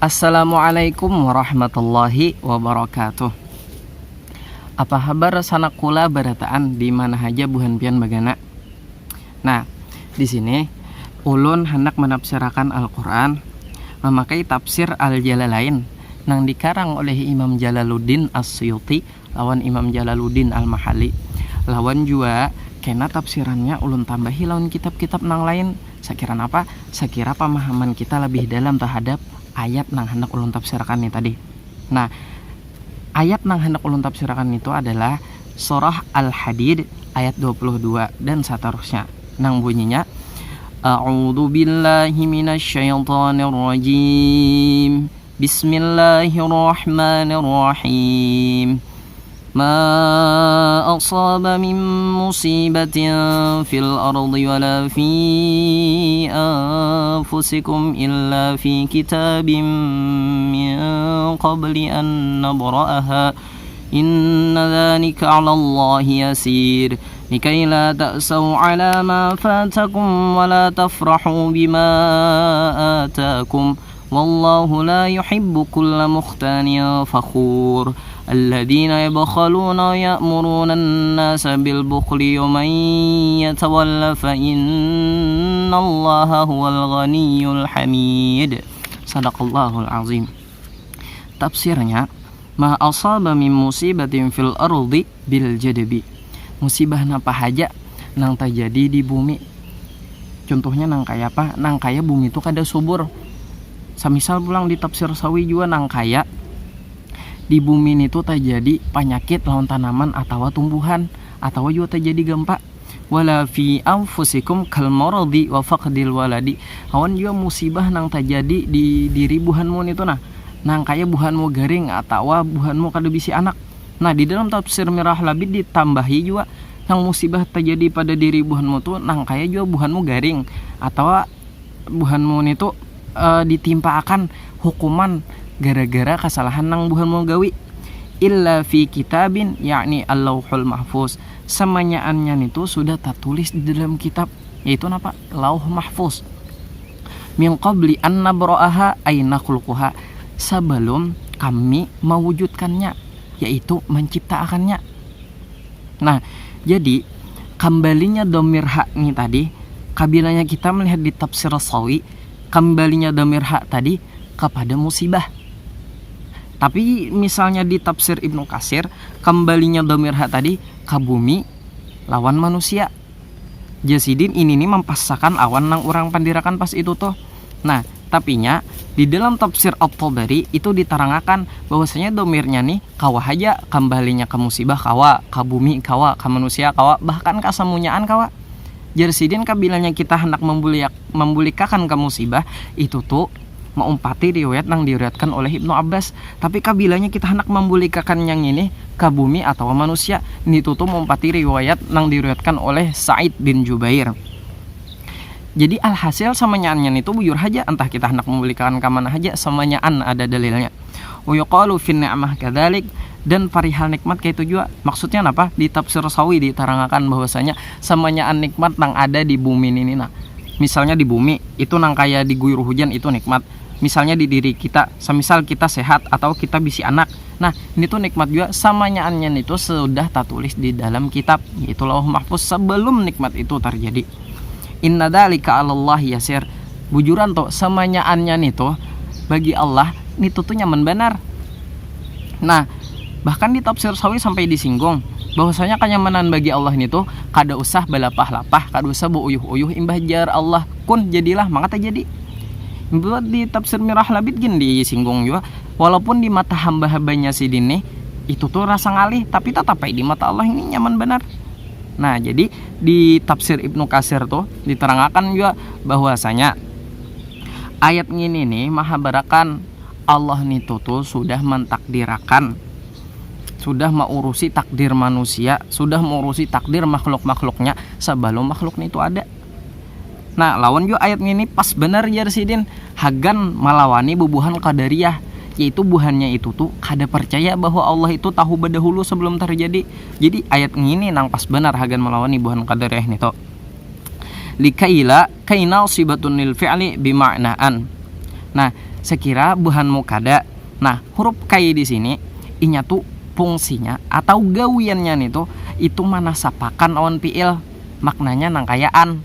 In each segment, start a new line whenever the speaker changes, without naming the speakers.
Assalamualaikum warahmatullahi wabarakatuh. Apa kabar sanak kula barataan di mana haja buhan pian bagana. Nah, di sini ulun hendak menafsirakan Al-Qur'an memakai tafsir Al-Jalalain nang dikarang oleh Imam Jalaluddin As-Suyuti lawan Imam Jalaluddin Al-Mahalli. Lawan juga kena tafsirannya ulun tambahi lawan kitab-kitab nang lain. Sekira apa? Sekira pemahaman kita lebih dalam terhadap ayat nang hendak ulun tafsirkan nih tadi. Nah, ayat nang hendak ulun tafsirkan itu adalah surah Al-Hadid ayat 22 dan seterusnya. Nang bunyinya A'udzu billahi minasyaitonir rajim. Bismillahirrahmanirrahim. Ma asaba min musibatin fil ardi wala fi anfusikum illa fi kitabim min qabli an nabra'aha inna dhalika 'ala Allahi yasir likai la ta'saw 'ala ma fatakum wa la tafrahu bima atakum wallahu la yuhibbu kulla mukhtalin fakhur. الذين يبخلون ويأمرون الناس بالبخل ومن يتول فإن الله هو الغني الحميد. Sadaqallahul azim. Tafsirnya, ma asaba min musibatin fil ardi bil jadbi. Musibah napa haja nang terjadi di bumi. Contohnya nang kaya apa? Nang kaya bumi itu kada subur. Samisal pulang di tafsir sawi juga nang kaya di bumi itu terjadi penyakit lawan tanaman atau tumbuhan atau juga terjadi gempa. Wala fi anfusikum kal maradi wa faqdil waladi. Awan juga musibah nang terjadi di diri buhanmu itu nang kaya buhanmu garing atau buhanmu kada bisi anak. Nah, di dalam tafsir Mirah Labid ditambahi juga nang musibah terjadi pada diri buhanmu tuh nang kaya juga buhanmu garing atau buhanmu itu ditimpa akan hukuman gara-gara kesalahan nang buhan mau gawi. Illa fi kitabin yakni al-lauhul mahfuz. Semanyaannya itu sudah tertulis di dalam kitab, yaitu apa? Lauh mahfuz. Min qabli an nabra'aha ay nakhluquha. Sebelum kami mewujudkannya, yaitu menciptakannya. Nah, jadi kembalinya dhamir hak nih tadi, kabilanya kita melihat di tafsir Sawi, kembalinya dhamir hak tadi kepada musibah. Tapi misalnya di tafsir Ibnu Katsir, kembalinya dhamir hak tadi ke bumi lawan manusia. Jasidin ini nih mempassakan awan nang urang pandirakan pas itu tuh. Nah, tapinya di dalam tafsir At-Tabari itu diterangkan bahwasanya dhamirnya nih kawa aja kembalinya ke musibah kawa, ke bumi kawa, ke manusia kawa, bahkan ke semunyaan kawa. Jasidin kabilanya kita hendak membulikakan ke musibah itu tuh meumpati riwayat nang diriwayatkan oleh Ibnu Abbas. Tapi kabilanya kita hendak membulikakan yang ini ke bumi atau manusia, ini tuh meumpati riwayat nang diriwayatkan oleh Sa'id bin Jubair. Jadi alhasil samanyaannya itu bujur haja, entah kita hendak membulikakan ke mana haja, samanyaan ada dalilnya. Wa yuqalu fin ni'mah kadzalik, dan parihal nikmat kayak itu juga. Maksudnya apa? Di tafsir Sawi diterangkan bahwasanya samanyaan nikmat nang ada di bumi ini nah. Misalnya di bumi itu nang kaya diguyur hujan itu nikmat. Misalnya di diri kita, semisal kita sehat atau kita bisi anak. Nah, ini tuh nikmat juga, samanyaannya itu sudah tertulis di dalam kitab, yaitu Lauh Mahfuz sebelum nikmat itu terjadi. Inna dzalika 'alallahi yasir. Bujuran tuh samanyaannya itu bagi Allah itu tuh nyaman benar. Nah, bahkan di tafsir Sawi sampai disinggung bahwasanya kenyamanan bagi Allah itu kada usah balapah-lapah, kada usah beuyuh-uyuh imbah jar Allah kun jadilah maka terjadi. Buat di tafsir Mirah Labid gini disinggung juga, walaupun di mata hamba-hambanya si dini itu tuh rasa ngalih, tapi tetap di mata Allah ini nyaman benar. Nah, jadi di tafsir Ibnu Katsir tuh diterangkan juga bahwasanya ayat ini nih mahabarakan Allah nih tuh sudah mentakdirakan, sudah mengurusi takdir manusia, sudah mengurusi takdir makhluk-makhluknya sebelum makhluk itu ada. Nah, lawan juga ayat ini pas benar Jarsidin hagan malawani bubuhan qadariyah, yaitu buhannya itu tuh kada percaya bahwa Allah itu tahu berdahulu sebelum terjadi. Jadi ayat ini nang pas benar hagan malawani buhan qadariyah nih to. Likaila kainal sibatun lil fi'li bima'naan. Nah, sekira buhanmu kada. Nah, huruf kai di sini inya tuh fungsinya atau gawiannya nih tuh itu manasapakan awan fiil, maknanya nangkayaan.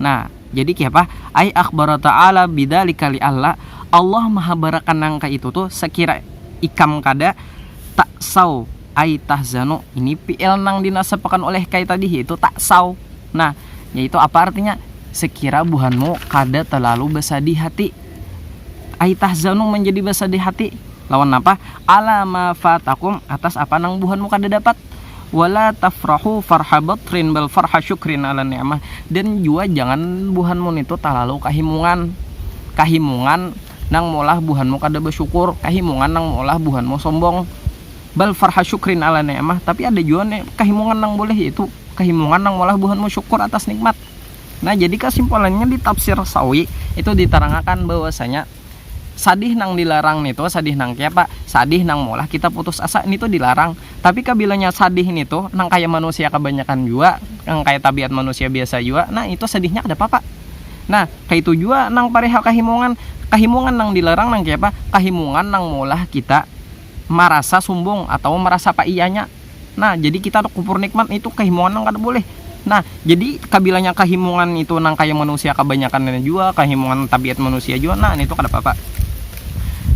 Nah, jadi kiapa? Ai akhbara ta'ala bidzalika li Allah. Allah mahabarakan nangka itu tuh sekira ikam kada tak sau ai tahzanu. Ini fiil nang dinasapakan oleh kai tadi yaitu tak sau. Nah, yaitu apa artinya? Sekira buhanmu kada terlalu bersedih hati. Ai tahzanu menjadi bersedih hati. Lawan apa? Ala ma fatakum, atas apa nang buhanmu kada dapat. Wala tafrahu farha batrin bal farha syukrin ala ni'mah. Dan juga jangan buhanmu itu terlalu kahimungan nang molah buhanmu kada bersyukur, kahimungan nang molah buhanmu sombong. Bal farha syukrin ala ni'mah, tapi ada juga nih kahimungan nang boleh, yaitu kahimungan nang molah buhanmu syukur atas nikmat. Nah, jadi kesimpulannya di tafsir Sawi itu diterangkan bahwasanya sadih nang dilarang nih tuh, sadih nang kayak apa? Sadih nang molah kita putus asa ini tuh dilarang. Tapi kabilanya sadih ini tuh nang kayak manusia kebanyakan juga, nang kayak tabiat manusia biasa juga. Nah, itu sadihnya ada apa? Nah, kayak itu juga nang parihal kahimungan nang dilarang nang kayak apa? Kahimungan nang molah kita merasa sombong atau merasa paiyanya. Nah, jadi kita kupur nikmat itu kahimungan nang kada boleh. Nah, jadi kabilanya kahimungan itu nang kayak manusia kebanyakan juga, kahimungan tabiat manusia juga. Nah, itu kada apa-apa.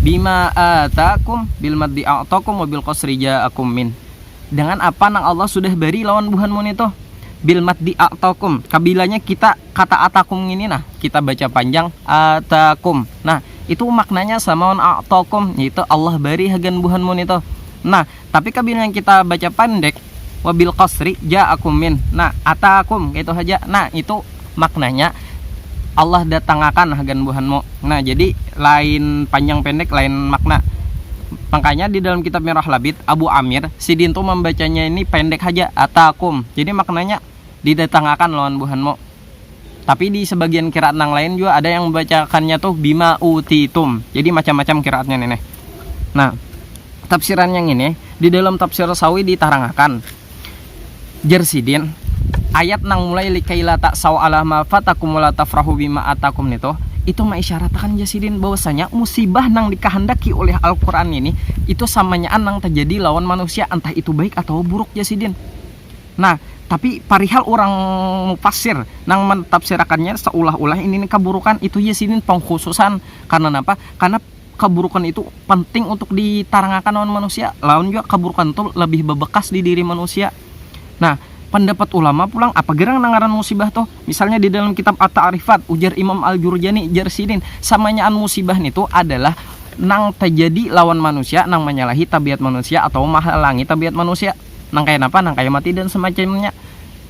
Bima atakum bil maddi a'takum wa bil qasri ja'akum min. Dengan apa nang Allah sudah beri lawan buhanmu itu? Bil maddi a'takum. Kabilanya kita kata atakum ini nah, kita baca panjang atakum. Nah, itu maknanya sama a'takum, yaitu Allah beri hagan buhanmu itu. Nah, tapi kabilanya kita baca pendek wabil qasri ja'akum min. Nah, atakum gitu aja. Nah, itu maknanya Allah datangakan hagan buhanmu. Nah, jadi lain panjang pendek lain makna. Makanya di dalam kitab Mirah Labid Abu Amir Sidin tuh membacanya ini pendek aja atakum. Jadi maknanya didatangakan lawan buhanmu. Tapi di sebagian kiraat nang lain juga ada yang membacakannya tuh bima utitum. Jadi macam-macam kiraatnya nih. Nah, tafsiran yang ini di dalam tafsir Sawi diterangkan Jersidin ayat nang mulai likaila tak saw ala ma fatakum wala tafrahu bima atakum itu mengisyaratkan Jersidin bahwasanya musibah nang dikehendaki oleh Al-Qur'an ini itu samanyaan nang terjadi lawan manusia, entah itu baik atau buruk Jersidin. Nah, tapi parihal orang mufassir nang mentafsirakannya seolah-olah ini keburukan itu Jersidin pengkhususan karena apa? Karena keburukan itu penting untuk diterangkan lawan manusia. Lawan juga keburukan itu lebih bebekas di diri manusia. Nah, pendapat ulama pulang apa gerang nangaran musibah tuh? Misalnya di dalam kitab At-Ta'rifat ujar Imam Al-Jurjani Jersidin, samanyaan musibah itu adalah nang terjadi lawan manusia, nang menyalahi tabiat manusia atau menghalangi tabiat manusia. Nang kayak apa? Nang kayak mati dan semacamnya.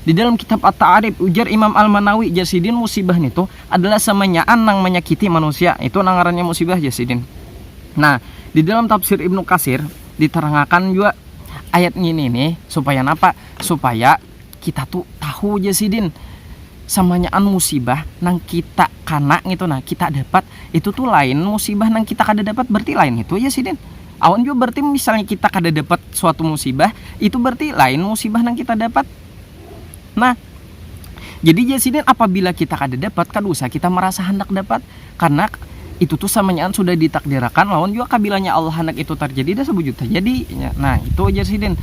Di dalam kitab At-Ta'rif ujar Imam Al-Manawi Jersidin musibah itu adalah samanyaan nang menyakiti manusia. Itu nangarannya musibah Jersidin. Nah, di dalam tafsir Ibnu Katsir diterangkan juga ayat ini nih supaya apa? Supaya kita tuh tahu Jersidin samanyaan musibah nang kita kana gitu nah kita dapat itu tuh lain musibah nang kita kada dapat berarti lain itu Jersidin. Awan juga berarti misalnya kita kada dapat suatu musibah itu berarti lain musibah nang kita dapat. Nah, jadi Jersidin apabila kita kada dapat kada usah kita merasa hendak dapat karena itu tuh samanyaan sudah ditakdirkan lawan juga kabilanya Allah hendak itu terjadi dah sebujud terjadi. Nah, itu Jersidin.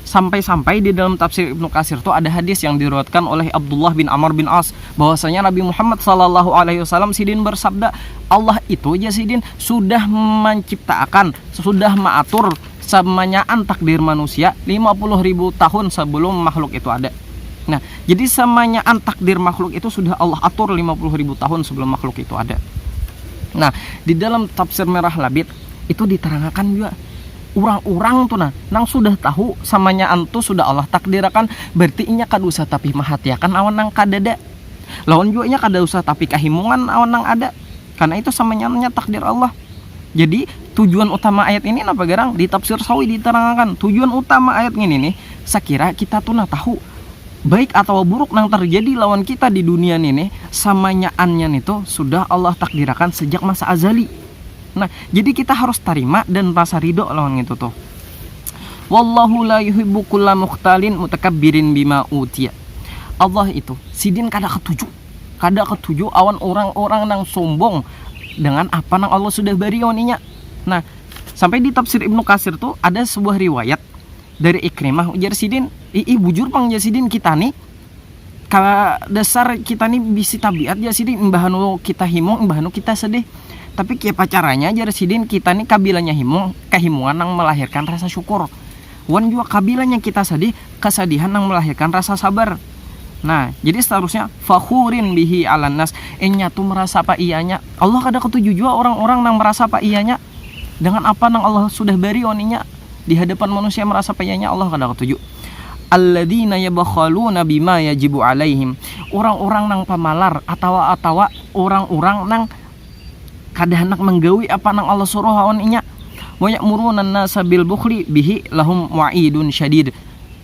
Sampai-sampai di dalam tafsir Ibnu Katsir tuh ada hadis yang diriwayatkan oleh Abdullah bin Amr bin As bahwasanya Nabi Muhammad sallallahu alaihi wasallam Sidin bersabda, Allah itu Jersidin sudah menciptakan, sudah mengatur samanyaan takdir manusia 50.000 tahun sebelum makhluk itu ada. Nah, jadi samanyaan takdir makhluk itu sudah Allah atur 50.000 tahun sebelum makhluk itu ada. Nah, di dalam tafsir Mirah Labid itu diterangkan juga orang-orang tuh nang sudah tahu samanyaan tuh sudah Allah takdirkan berarti inya kada usah tapi mahatiakan awan nang kadada. Lawan juga inya kada usah tapi kahimungan awan nang ada. Karena itu samanyaannya takdir Allah. Jadi tujuan utama ayat ini apa garang? Di tafsir Sawi diterangkan tujuan utama ayat ini nih sakira kita tuh tahu baik atau buruk nang terjadi lawan kita di dunia ini samanyaannya itu sudah Allah takdirkan sejak masa azali. Nah, jadi kita harus terima dan rasa ridho lawan itu tuh. Wallahu la yuhibbu kulla mukhtalin mutakabbirin bima utiya. Allah itu Sidin kada ketuju awan orang-orang nang sombong dengan apa nang Allah sudah bari oninya. Nah, sampai di tafsir Ibnu Katsir tuh ada sebuah riwayat dari Ikrimah ujar sidin, bujur pang jasidin kita nih ka dasar kita nih bisi tabiat jasidin imbahanu kita himung imbahanu kita sedih. Tapi kia pacaranya jasidin kita nih kabilanya himung kehimungan yang melahirkan rasa syukur. Wan juga kabilanya kita sedih kesedihan yang melahirkan rasa sabar. Nah, jadi seterusnya fakhurin bihi alan nas, enya tuh merasa apa ianya. Allah kada ketujuh juga orang-orang yang merasa apa ianya dengan apa nang Allah sudah beri oninya di hadapan manusia merasa apa ianya Allah kada ketujuh. Alladzina yabkhaluna bima yajibu alaihim, orang-orang nang pamalar atau orang-orang nang kada hendak menggawi apa nang Allah suruh oninya. Wa ya'muruna an-nasa bil bukhli bihi lahum wa'idun syadid.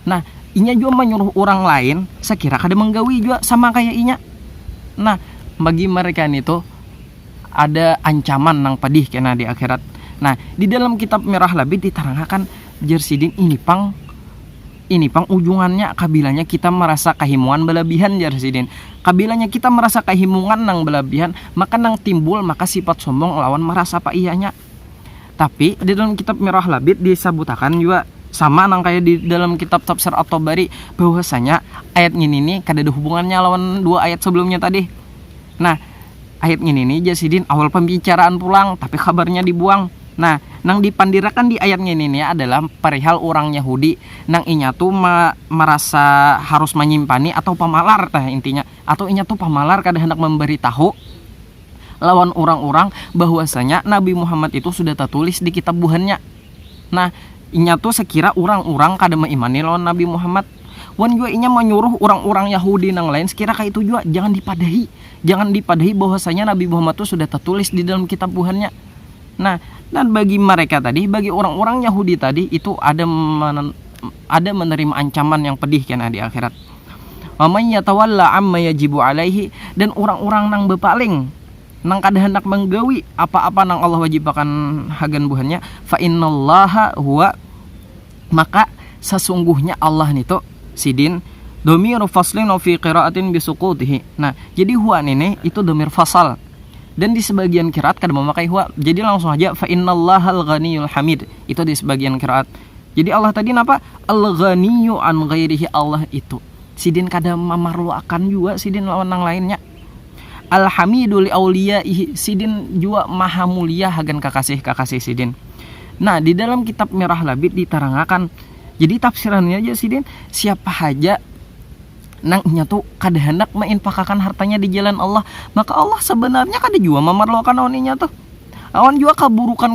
Nah, inya juga menyuruh orang lain sekira kada menggawi juga sama kayak inya. Nah, bagi mereka itu ada ancaman nang pedih kena di akhirat. Nah, di dalam kitab Mirah Labid diterangkan jersidin ini pang ujungannya kabilanya kita merasa kehimungan berlebihan jersidin. Kabilanya kita merasa kehimungan nang berlebihan, maka nang timbul maka sifat sombong lawan merasa apa iyanya. Tapi di dalam kitab Mirah Labid disebutkan juga sama nang kayak di dalam kitab Tafsir At-Tabari bahwasanya ayat ini kada ada hubungannya lawan dua ayat sebelumnya tadi. Nah, ayat ini jasidin awal pembicaraan pulang tapi kabarnya dibuang. Nah, nang dipandirakan di ayatnya ini adalah perihal orang Yahudi nang inya tuh merasa harus menyimpani atau pamalar tah intinya, atau inya tuh pamalar kada hendak memberitahu lawan orang-orang bahwasanya Nabi Muhammad itu sudah tertulis di kitab buhannya. Nah, inya tuh sekira orang-orang kada meimani lawan Nabi Muhammad. Wan juga inya menyuruh orang-orang Yahudi nang lain sekira kayak itu juga jangan dipadahi bahwasanya Nabi Muhammad itu sudah tertulis di dalam kitab buhannya. Nah, dan bagi mereka tadi, bagi orang-orang Yahudi tadi itu ada menerima ancaman yang pedih kena di akhirat. Wa may yatawalla amma yajibu alaihi, dan orang-orang nang bepaling nang kada hendak menggawi apa-apa nang Allah wajibkan hagan buhannya, fa innallaha huwa, maka sesungguhnya Allah nito sidin dhamiru faslin fi qiraatin bisuqutihi. Nah, jadi huwa ini itu dhamir fasal. Dan di sebagian qiraat kada memakai huwa. Jadi langsung aja fa innallahal ghaniyul hamid. Itu di sebagian qiraat. Jadi Allah tadi napa? Al-ghaniyyu an ghairihi, Allah itu sidin kada memerlukan juga sidin lawan nang lainnya. Al-hamidu li auliyaihi, sidin juga maha mulia hagan kakasih sidin. Nah, di dalam kitab Mirah Labid diterangkan. Jadi tafsirannya aja sidin, siapa haja nang nya tuh kada hendak menginfakkan hartanya di jalan Allah, maka Allah sebenarnya kada juga memerlukan oninya tuh. Awan juga keburukan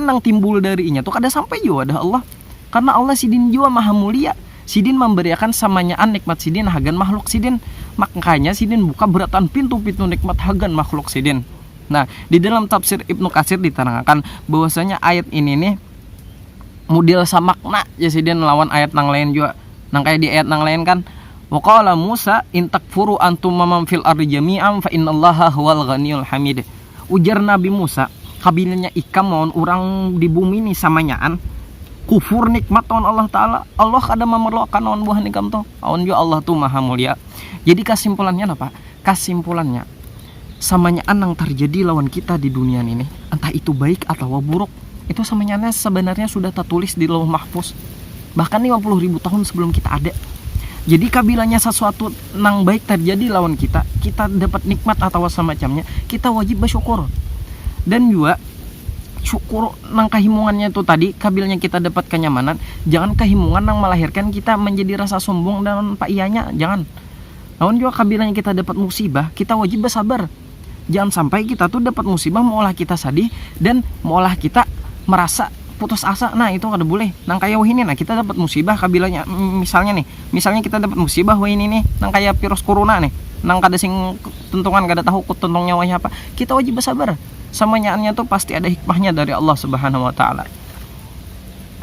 nang timbul dari inya tuh kada sampai juga ada Allah. Karena Allah sidin juga maha mulia. Sidin memberikan samanyaan nikmat sidin hagan makhluk sidin. Makanya sidin buka beratan pintu-pintu nikmat hagan makhluk sidin. Nah, di dalam tafsir Ibnu Katsir diterangkan bahwasanya ayat ini nih model samakna ya sidin lawan ayat nang lain juga. Nang kayak di ayat nang lain kan wa qala Musa in takfuru antum man fil ardi jami'an fa innallaha huwal ghaniyul hamid. Ujar Nabi Musa, kabilanya ikam mohon orang di bumi ini samanyaan kufur nikmat on Allah Ta'ala, Allah kada memerlukan on buah nikam tuh, on juga Allah tuh maha mulia. Jadi kesimpulannya apa? Kesimpulannya samanyaan yang terjadi lawan kita di dunia ini, entah itu baik atau buruk, itu samanyaannya sebenarnya sudah tertulis di Lauh Mahfuz bahkan 50.000 tahun sebelum kita ada. Jadi kabilanya sesuatu nang baik terjadi lawan kita dapat nikmat atau semacamnya, kita wajib bersyukur. Dan juga syukur nang kehimungannya itu tadi, kabilanya kita dapat kenyamanan, jangan kehimungan nang melahirkan kita menjadi rasa sombong dan pak iyanya, jangan. Lawan juga kabilanya kita dapat musibah, kita wajib bersabar. Jangan sampai kita tuh dapat musibah mengolah kita sedih dan mengolah kita merasa putus asa. Nah, itu kada boleh. Nang kayak ini, nah kita dapat musibah kabilanya, misalnya kita dapat musibah ini nih, nang kayak virus corona nih, nang kada sing tentungan kada tahu kutentong nyawanya apa, kita wajib bersabar. Samanyaannya tuh pasti ada hikmahnya dari Allah Subhanahu wa taala.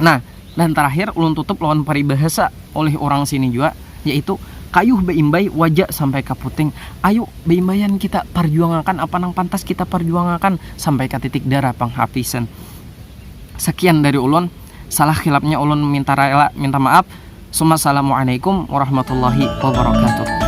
Nah, dan terakhir ulun tutup lawan paribahasa oleh orang sini juga, yaitu kayuh beimbai wajah sampai kaputing. Ayo beimbayan kita perjuangakan apa nang pantas kita perjuangakan sampai ke titik darah penghabisan. Sekian dari ulun, salah khilafnya ulun minta maaf. Assalamualaikum warahmatullahi wabarakatuh.